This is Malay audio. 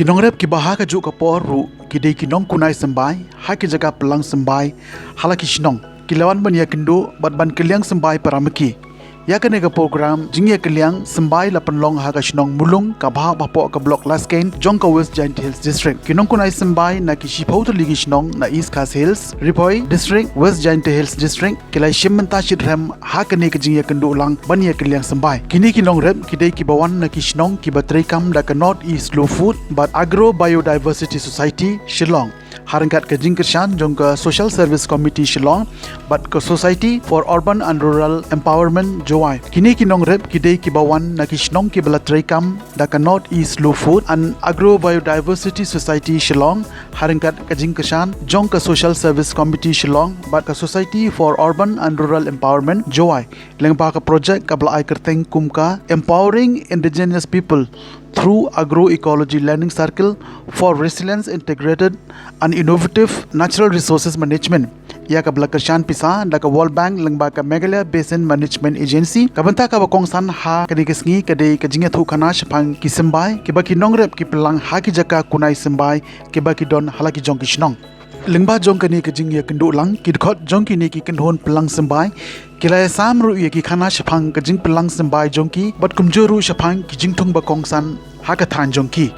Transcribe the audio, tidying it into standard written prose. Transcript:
Kinongrep ki baha ka juk ka poru ki dei ki Nongkunai Symbai ha ki jaga pelang Symbai hala ki shnong kilawan ban ya kynduh bat ban keliang Symbai paramaki ya ka nega program jingya keliang Symbai la panlong ha ka shnong Mulum ka baha bapo ka block Lasken jong ka West Giant Hills district ki Nongkunai Symbai na ki shipau to ligi shnong na East Coast Hills Ripoi district West Giant Hills district kilai shimenta shidram ha ka nega jingya kynduh lang ban ya keliang Symbai kini ki nongrep ki dei ki bawan na ki shnong ki batrai kam da ka North East Slow Food but Agro Biodiversity Society Shillong Harangat ke Jingkershan jong ke Social Service Committee Shillong but ke Society for Urban and Rural Empowerment Jowai kini ki nongrep ki dei ki bawan na ki shnong ki balatrai kam da ka North East Slow Food and Agro Biodiversity Society Shillong Harangat ke Jingkershan jong ke Social Service Committee Shillong but ke Society for Urban and Rural Empowerment Jowai lengba ka project ka blai kerteng kumka empowering indigenous people through agroecology learning circle for resilience integrated and innovative natural resources management ya ka blakarshan pisa da ka World Bank lengba ka Meghalaya Basin Management Agency ka banta ka bakong san ha ka digesngi ka dei ka jinga thu khana shapang ki Symbai ki baki nongrep ki pelang ha ki jaka kunai Symbai ki baki don halaki jong ki shnong lengba jong ka ni ka jingya kynduh lang ki khot jong ki ni ki kendhon pelang Symbai kilai sam ru ye ki khana shapang ka jing pelang Symbai jong ki bat kumjoru shapang ki jingthung bakong san ha ka than jong ki